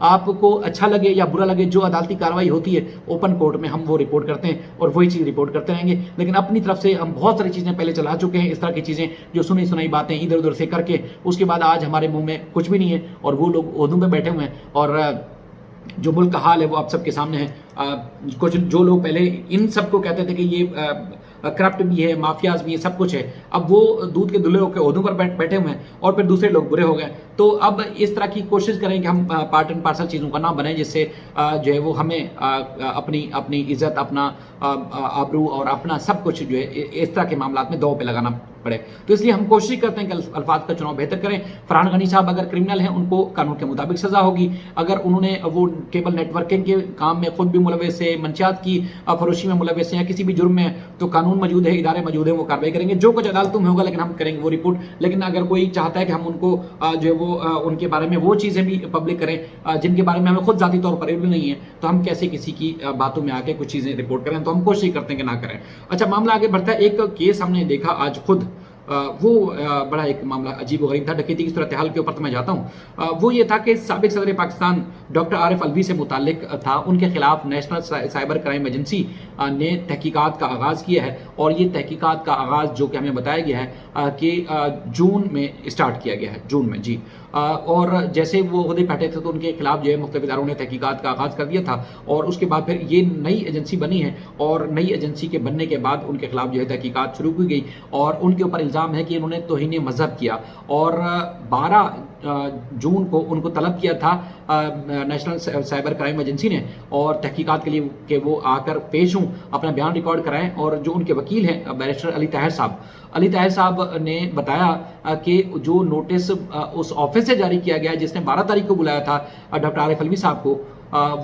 آپ کو اچھا لگے یا برا لگے، جو عدالتی کارروائی ہوتی ہے اوپن کورٹ میں ہم وہ رپورٹ کرتے ہیں اور وہی چیز رپورٹ کرتے رہیں گے، لیکن اپنی طرف سے ہم بہت ساری چیزیں پہلے چلا چکے ہیں، اس طرح کی چیزیں جو سنی سنائی باتیں ادھر ادھر سے کر کے اس کے بعد آج ہمارے منہ میں کچھ بھی نہیں ہے اور وہ لوگ عہدوں پہ بیٹھے ہوئے ہیں، اور جو ملک کا حال ہے وہ آپ سب کے سامنے ہے۔ کچھ جو لوگ پہلے ان سب کو کہتے تھے کہ یہ کرپٹ بھی ہے، مافیاز بھی ہے، سب کچھ ہے، اب وہ دودھ کے دلہے ہو کے عہدوں پر بیٹھے ہوئے ہیں اور پھر دوسرے لوگ برے ہو گئے۔ تو اب اس طرح کی کوشش کریں کہ ہم پارٹ اینڈ پارسل چیزوں کا نہ بنیں، جس سے جو ہے وہ ہمیں اپنی عزت، اپنا آبرو اور اپنا سب کچھ جو ہے اس طرح کے معاملات میں دو پہ لگانا پڑے۔ تو اس لیے ہم کوشش کرتے ہیں کہ الفاظ کا چناؤ بہتر کریں۔ فرحان غنی صاحب اگر کرمنل ہیں ان کو قانون کے مطابق سزا ہوگی، اگر انہوں نے وہ کیبل نیٹ ورکنگ کے کام میں خود بھی ملوث ہے، منشیات کی فروشی میں ملوث ہیں یا کسی بھی جرم میں، تو قانون موجود ہے، ادارے موجود ہیں، وہ کارروائی کریں گے، جو کچھ عدالتوں میں ہوگا، لیکن ہم کریں گے وہ رپورٹ۔ لیکن اگر کوئی چاہتا ہے کہ ہم ان کو جو ہے وہ ان کے بارے میں وہ چیزیں بھی پبلک کریں جن کے بارے میں ہمیں خود ذاتی طور پر علم نہیں ہے، تو ہم کیسے کسی کی باتوں میں آ کے کچھ چیزیں رپورٹ کریں، تو ہم کوشش کرتے ہیں کہ نہ کریں۔ اچھا، معاملہ آگے بڑھتا ہے۔ ایک کیس ہم نے دیکھا آج خود، وہ بڑا ایک معاملہ عجیب و غریب تھا، ڈکیتی کی صورتحال کے اوپر تو میں جاتا ہوں۔ وہ یہ تھا کہ سابق صدر پاکستان ڈاکٹر عارف الوی سے متعلق تھا، ان کے خلاف نیشنل سائبر کرائم ایجنسی نے تحقیقات کا آغاز کیا ہے، اور یہ تحقیقات کا آغاز جو کہ ہمیں بتایا گیا ہے کہ جون میں اسٹارٹ کیا گیا ہے، جون میں جی۔ اور جیسے وہ عہدے پہ ہٹے تھے تو ان کے خلاف جو ہے مختلف اداروں نے تحقیقات کا آغاز کر دیا تھا، اور اس کے بعد پھر یہ نئی ایجنسی بنی ہے، اور نئی ایجنسی کے بننے کے بعد ان کے خلاف جو ہے تحقیقات شروع کی گئی، اور ان کے اوپر الزام ہے کہ انہوں نے توہین مذہب کیا، اور 12 جون کو ان کو طلب کیا تھا نیشنل سائبر کرائم ایجنسی نے، اور تحقیقات کے لیے کہ وہ آ کر پیش ہوں، اپنا بیان ریکارڈ کرائیں، اور جو ان کے وکیل ہیں بیرسٹر علی طاہر صاحب نے بتایا کہ جو نوٹس اس آفس سے جاری کیا گیا جس نے 12 تاریخ کو بلایا تھا ڈاکٹر عارف الوی صاحب کو،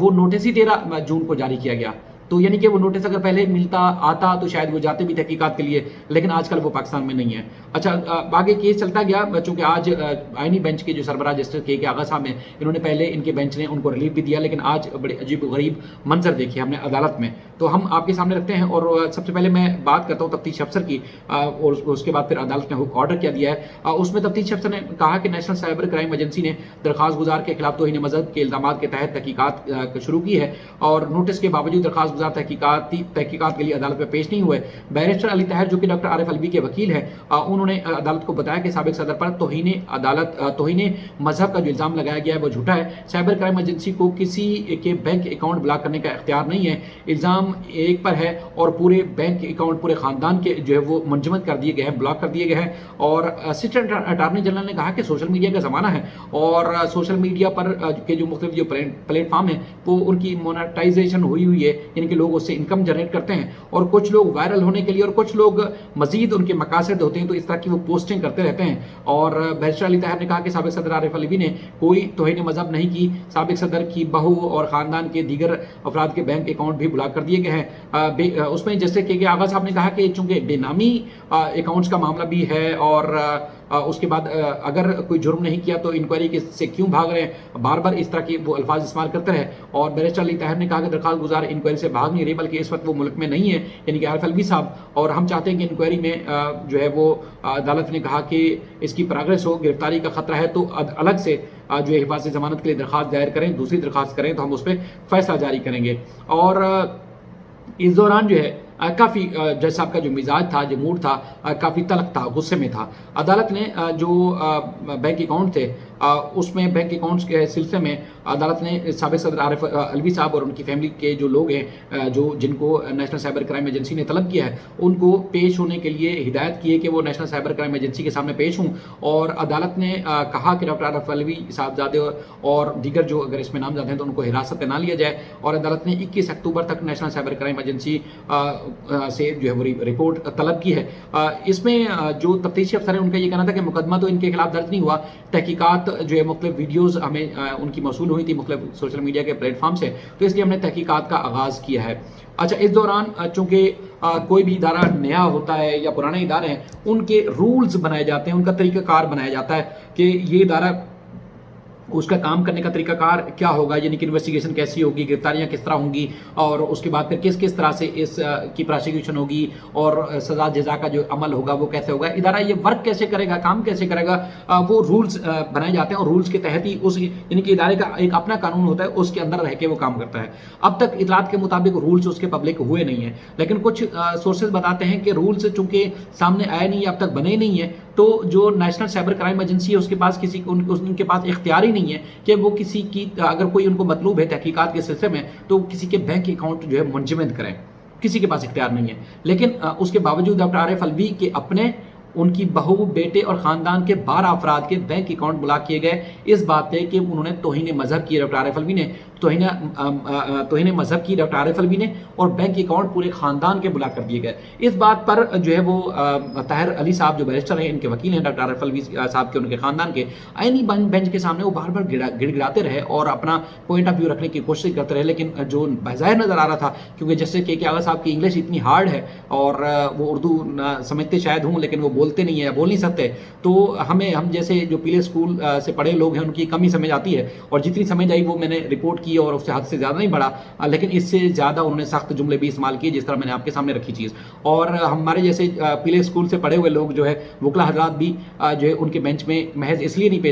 وہ نوٹس ہی 13 جون کو جاری کیا گیا۔ تو یعنی کہ وہ نوٹس اگر پہلے ملتا آتا تو شاید وہ جاتے بھی تحقیقات کے لیے، لیکن آج کل وہ پاکستان میں نہیں ہے۔ اچھا، آگے کیس چلتا گیا، چونکہ آج آئینی بینچ کے جو سربراہ جسٹس کے آغا صاحب ہیں، انہوں نے پہلے ان کے بینچ نے ان کو ریلیف بھی دیا، لیکن آج بڑے عجیب و غریب منظر دیکھے ہم نے عدالت میں، تو ہم آپ کے سامنے رکھتے ہیں۔ اور سب سے پہلے میں بات کرتا ہوں تفتیش افسر کی، اور اس کے بعد پھر عدالت نے آرڈر کیا دیا ہے۔ اس میں تفتیش افسر نے کہا کہ نیشنل سائبر کرائم ایجنسی نے درخواست گزار کے خلاف توہین مذہب کے الزامات کے تحت تحقیقات شروع کی ہے، اور نوٹس کے باوجود درخواست گزار تحقیقات کے لیے عدالت میں پیش نہیں ہوئے۔ بیرسٹر علی طاہر جو کہ ڈاکٹر عارف الوی کے وکیل ہیں، انہوں نے عدالت کو بتایا کہ سابق صدر پر توہین مذہب کا جو الزام لگایا گیا ہے وہ جھوٹا ہے۔ سائبر کرائم ایجنسی کو کسی کے بینک اکاؤنٹ بلاک کرنے کا اختیار نہیں ہے، الزام ایک پر ہے، اور پورے بینک اکاؤنٹ پورے خاندان کے جو ہے وہ منجمد کر دیے گئے ہیں، بلاک کر دیے گئے ہیں۔ اور اسسٹنٹ اٹارنی جنرل نے کہا کہ سوشل میڈیا کا زمانہ ہے، اور سوشل میڈیا پر کے جو مختلف جو پلیٹ فارم ہیں وہ ان کی مونیٹائزیشن ہوئی ہے، یعنی کہ لوگ اس سے انکم جنریٹ کرتے ہیں، اور کچھ لوگ وائرل ہونے کے لیے اور کچھ لوگ مزید ان کے مقاصد ہوتے ہیں تو اس طرح کی وہ پوسٹنگ کرتے رہتے ہیں۔ اور بیرسٹر علی طاہر نے کہا کہ سابق صدر عارف الوی نے کوئی توہین مذہب نہیں کی، سابق صدر کی بہو اور خاندان کے دیگر افراد کے بینک اکاؤنٹ بھی بلاک کر دیے گئے ہیں۔ اس میں جیسے کہ آغا صاحب نے کہا کہ چونکہ بے نامی اکاؤنٹس کا معاملہ بھی ہے، اور اس کے بعد اگر کوئی جرم نہیں کیا تو انکوائری سے کیوں بھاگ رہے ہیں، بار بار اس طرح کی وہ الفاظ استعمال کرتے رہے۔ اور بیرسٹر علی طاہر نے کہا کہ درخواست گزار انکوائری سے بھاگ نہیں رہی، بلکہ اس وقت وہ ملک میں نہیں ہے، یعنی کہ عارف الوی صاحب، اور ہم چاہتے ہیں کہ انکوائری میں جو ہے وہ عدالت نے کہا کہ اس کی پروگریس ہو، گرفتاری کا خطرہ ہے تو الگ سے جو ہے حفاظت ضمانت کے لیے درخواست دائر کریں، دوسری درخواست کریں تو ہم اس پہ فیصلہ جاری کریں گے۔ اور اس دوران جو ہے کافی جج صاحب کا جو مزاج تھا، جو موڈ تھا، کافی تلخ تھا، غصے میں تھا۔ عدالت نے جو بینک اکاؤنٹ تھے اس میں بینک اکاؤنٹس کے سلسلے میں عدالت نے سابق صدر عارف الوی صاحب اور ان کی فیملی کے جو لوگ ہیں جن کو نیشنل سائبر کرائم ایجنسی نے طلب کیا ہے، ان کو پیش ہونے کے لیے ہدایت کی ہے کہ وہ نیشنل سائبر کرائم ایجنسی کے سامنے پیش ہوں۔ اور عدالت نے کہا کہ ڈاکٹر عارف الوی صاحبزادے اور دیگر جو اگر اس میں نامزد ہیں تو ان کو حراست میں نہ لیا جائے، اور عدالت نے 21 اکتوبر تک نیشنل سائبر کرائم ایجنسی سے جو ہے وہ رپورٹ طلب کی ہے۔ اس میں جو تفتیشی افسر ہیں ان کا یہ کہنا تھا کہ مقدمہ تو ان کے خلاف درج نہیں ہوا، تحقیقات جو ہے مختلف ویڈیوز ہمیں ان کی موصول ہوئی تھی مختلف سوشل میڈیا کے پلیٹ فارم سے، تو اس لیے ہم نے تحقیقات کا آغاز کیا ہے۔ اچھا، اس دوران چونکہ کوئی بھی ادارہ نیا ہوتا ہے یا پرانے ادارے ہیں، ان کے رولز بنائے جاتے ہیں، ان کا طریقہ کار بنایا جاتا ہے کہ یہ ادارہ اس کا کام کرنے کا طریقہ کار کیا ہوگا، یعنی کہ انویسٹیگیشن کیسی ہوگی، گرفتاریاں کس طرح ہوں گی، اور اس کے بعد پھر کس طرح سے اس کی پراسیکیوشن ہوگی، اور سزا جزا کا جو عمل ہوگا وہ کیسے ہوگا، ادارہ یہ ورک کیسے کرے گا، کام کیسے کرے گا، وہ رولز بنائے جاتے ہیں، اور رولز کے تحت ہی اس یعنی کہ ادارے کا ایک اپنا قانون ہوتا ہے، اس کے اندر رہ کے وہ کام کرتا ہے۔ اب تک اطلاعات کے مطابق رولز اس کے پبلک ہوئے نہیں ہیں، لیکن کچھ سورسز بتاتے ہیں کہ رولز چونکہ سامنے آئے نہیں، اب تک بنے نہیں ہیں، تو جو نیشنل سائبر کرائم ایجنسی ہے اس کے پاس ان کے پاس اختیار ہی نہیں ہے کہ وہ کسی کی اگر کوئی ان کو مطلوب ہے تحقیقات کے سلسلے میں تو کسی کے بینک اکاؤنٹ جو ہے منجمد کریں، کسی کے پاس اختیار نہیں ہے۔ لیکن اس کے باوجود ڈاکٹر عارف الوی کے اپنے، ان کی بہو، بیٹے اور خاندان کے 12 افراد کے بینک اکاؤنٹ بلاک کیے گئے، اس بات پہ کہ انہوں نے توہین مذہب کی ڈاکٹر عارف الوی نے، توہین مذہب کی ڈاکٹر عارف الوی نے، اور بینک اکاؤنٹ پورے خاندان کے بلاک کر دیے گئے۔ اس بات پر جو ہے وہ طاہر علی صاحب جو بیرسٹر ہیں، ان کے وکیل ہیں ڈاکٹر عارف الوی صاحب کے، ان کے خاندان کے، آئینی بینچ کے سامنے وہ بار بار گڑ گڑاتے رہے اور اپنا پوائنٹ آف ویو رکھنے کی کوشش کرتے رہے، لیکن جو بظاہر نظر آ رہا تھا، کیونکہ جیسے کہ آغا صاحب کی انگلش اتنی ہارڈ ہے اور وہ اردو سمجھتے شاید ہوں لیکن وہ بولتے نہیں ہیں، بول نہیں سکتے، تو ہم جیسے جو پیلے اسکول سے پڑھے لوگ ہیں ان کی کمی سمجھ آتی ہے، اور جتنی سمجھ آئی وہ میں نے رپورٹ کی اور اس سے حد سے زیادہ نہیں بڑھا، لیکن اس سے زیادہ انہوں نے سخت جملے بھی استعمال کیے، جس طرح میں نے آپ کے سامنے رکھی چیز۔ اور ہمارے جیسے پیلے اسکول سے پڑھے ہوئے لوگ جو ہے وکلا حضرات بھی جو ہے ان کے بینچ میں محض اس لیے نہیں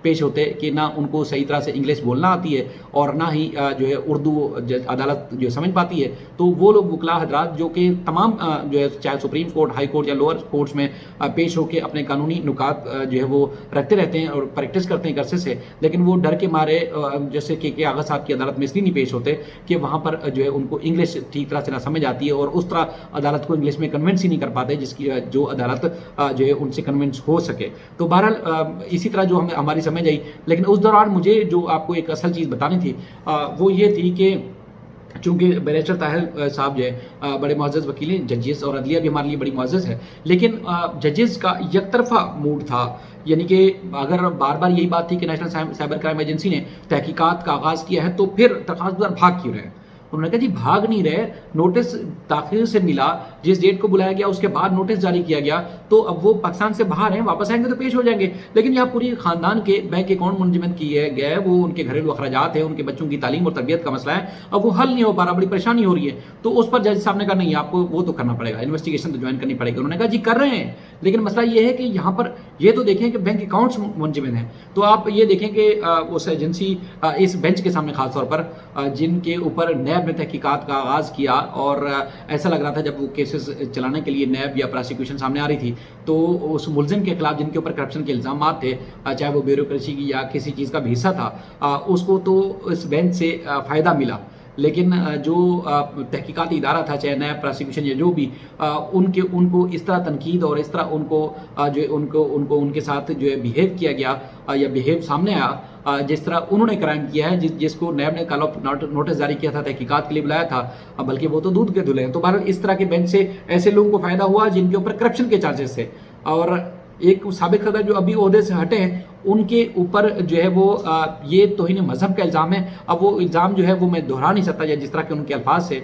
پیش ہوتے کہ نہ ان کو صحیح طرح سے انگلش بولنا آتی ہے اور نہ ہی جو ہے اردو عدالت جو سمجھ پاتی ہے، تو وہ لوگ وکلا حضرات جو کہ تمام جو ہے چاہے سپریم کورٹ، ہائی کورٹ یا لوور کورٹس میں پیش ہو کے اپنے قانونی نکات جو ہے وہ رکھتے رہتے ہیں اور پریکٹس کرتے ہیں عرصے سے، لیکن وہ ڈر کے مارے جیسے کہ آغا صاحب کی عدالت میں اس لیے نہیں پیش ہوتے کہ وہاں پر جو ہے ان کو انگلش ٹھیک طرح سے نہ سمجھ آتی ہے، اور اس طرح عدالت کو انگلش میں کنونس ہی نہیں کر پاتے جس کی جو عدالت جو ہے ان سے کنونس ہو سکے۔ تو بہرحال اسی طرح جو ہماری سمجھ آئی، لیکن اس دوران مجھے جو آپ کو ایک اصل چیز بتانی تھی وہ یہ تھی کہ چونکہ بیرسٹر طاہر صاحب جو ہے بڑے معزز وکیل ہیں، ججز اور عدلیہ بھی ہمارے لیے بڑی معزز ہے، لیکن ججز کا یک طرفہ موڈ تھا، یعنی کہ اگر بار بار یہی بات تھی کہ نیشنل سائبر کرائم ایجنسی نے تحقیقات کا آغاز کیا ہے تو پھر درخواست دار بھاگ کیوں رہے؟ انہوں نے کہا جی بھاگ نہیں رہے، نوٹس تاخیر سے ملا، جس ڈیٹ کو بلایا گیا اس کے بعد نوٹس جاری کیا گیا، تو اب وہ پاکستان سے باہر ہیں، واپس آئیں گے تو پیش ہو جائیں گے، لیکن یہاں پوری خاندان کے بینک اکاؤنٹ منجمد کیے گئے، وہ ان کے گھریلو اخراجات ہیں، ان کے بچوں کی تعلیم اور تربیت کا مسئلہ ہے، اب وہ حل نہیں ہو پا رہا، بڑی پریشانی ہو رہی ہے، تو اس پر جج صاحب نے کہا نہیں آپ کو وہ تو کرنا پڑے گا، انویسٹیگیشن تو جوائن کرنی پڑے گی۔ انہوں نے کہا جی کر رہے ہیں، لیکن مسئلہ یہ ہے کہ یہاں پر یہ تو دیکھیں کہ بینک اکاؤنٹس منجمد ہیں، تو آپ یہ دیکھیں کہ اس ایجنسی اس بینچ کے سامنے خاص طور پر جن کے اوپر نیب نے تحقیقات کا آغاز کیا، اور ایسا لگ رہا تھا جب وہ کیسز چلانے کے لیے نیب یا پراسیکیوشن سامنے آ رہی تھی تو اس ملزم کے خلاف جن کے اوپر کرپشن کے الزامات تھے، چاہے وہ بیوروکریسی کی یا کسی چیز کا بھی حصہ تھا، اس کو تو اس بینچ سے فائدہ ملا، لیکن جو تحقیقاتی ادارہ تھا چاہے نیب، پراسیکیوشن یا جو بھی، ان کو اس طرح تنقید اور اس طرح ان کو ان کے ساتھ جو ہے بیہیو کیا گیا یا بیہیو سامنے آیا جس طرح انہوں نے کرائم کیا ہے، جس کو نیب نے کال آف نوٹس جاری کیا تھا، تحقیقات کے لیے بلایا تھا، بلکہ وہ تو دودھ کے دھلے ہیں۔ تو بہرحال اس طرح کے بینچ سے ایسے لوگوں کو فائدہ ہوا جن کے اوپر کرپشن کے چارجز تھے، اور ایک سابق صدر جو ابھی عہدے سے ہٹے ہیں ان کے اوپر جو ہے وہ یہ توہین مذہب کا الزام ہے۔ اب وہ الزام جو ہے وہ میں دہرا نہیں سکتا، یا جس طرح کے ان کے الفاظ سے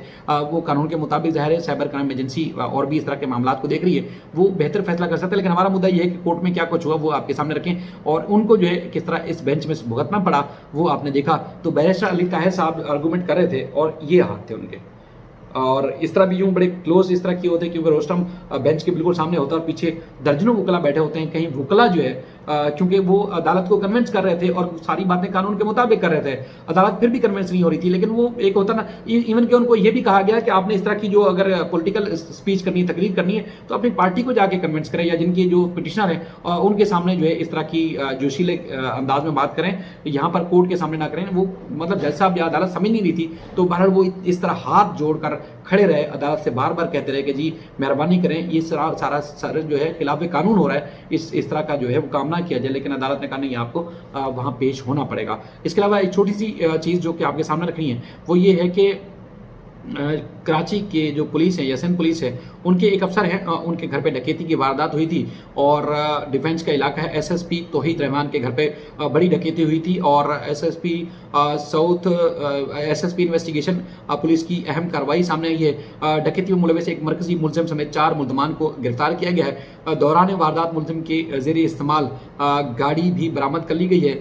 وہ قانون کے مطابق ظاہر ہے سائبر کرائم ایجنسی اور بھی اس طرح کے معاملات کو دیکھ رہی ہے، وہ بہتر فیصلہ کر سکتے ہیں، لیکن ہمارا مدعا یہ ہے کہ کورٹ میں کیا کچھ ہوا وہ آپ کے سامنے رکھیں، اور ان کو جو ہے کس طرح اس بینچ میں بھگتنا پڑا وہ آپ نے دیکھا۔ تو بیرسٹر علی طاہر صاحب آرگومنٹ کر رہے تھے اور یہ ہاتھ تھے ان کے، اور اس طرح بھی یوں بڑے کلوز اس طرح کیے ہوتے ہیں کیونکہ روسٹم بینچ کے بالکل سامنے ہوتا ہے اور پیچھے درجنوں وکلا بیٹھے ہوتے ہیں، کہیں وکلا جو ہے کیونکہ وہ عدالت کو کنونس کر رہے تھے اور ساری باتیں قانون کے مطابق کر رہے تھے، عدالت پھر بھی کنونس نہیں ہو رہی تھی، لیکن وہ ایک ہوتا نا، ایون کہ ان کو یہ بھی کہا گیا کہ آپ نے اس طرح کی جو اگر پولیٹیکل اسپیچ کرنی ہے، تقریر کرنی ہے تو اپنی پارٹی کو جا کے کنونس کریں، یا جن کی جو پٹیشنر ہیں ان کے سامنے جو ہے اس طرح کی جوشیلے انداز میں بات کریں، یہاں پر کورٹ کے سامنے نہ کریں۔ وہ مطلب جج صاحب یا عدالت سمجھ نہیں رہی تھی، تو بہرحال وہ اس طرح ہاتھ جوڑ کر کھڑے رہے، عدالت سے بار بار کہتے رہے کہ جی مہربانی کریں، یہ سارا جو ہے خلاف قانون ہو رہا ہے، اس طرح کا جو ہے وہ کام نہ کیا جائے، لیکن عدالت نے کہا نہیں آپ کو وہاں پیش ہونا پڑے گا۔ اس کے علاوہ ایک چھوٹی سی چیز جو کہ آپ کے سامنے رکھنی ہے وہ یہ ہے کہ کراچی کے جو پولیس ہے یا سندھ پولیس ہے ان کے ایک افسر ہیں، ان کے گھر پہ ڈکیتی کی واردات ہوئی تھی، اور ڈیفنس کا علاقہ ہے، ایس ایس پی توحید رحمان کے گھر پہ بڑی ڈکیتی ہوئی تھی، اور S S P investigation police کی اہم کارروائی سامنے آئی ہے۔ ڈکیتی میں ملوث ایک مرکزی ملزم سمیت 4 ملزمان کو گرفتار کیا گیا ہے۔ دوران واردات ملزم کے زیر استعمال گاڑی بھی برآمد کر لی گئی ہے۔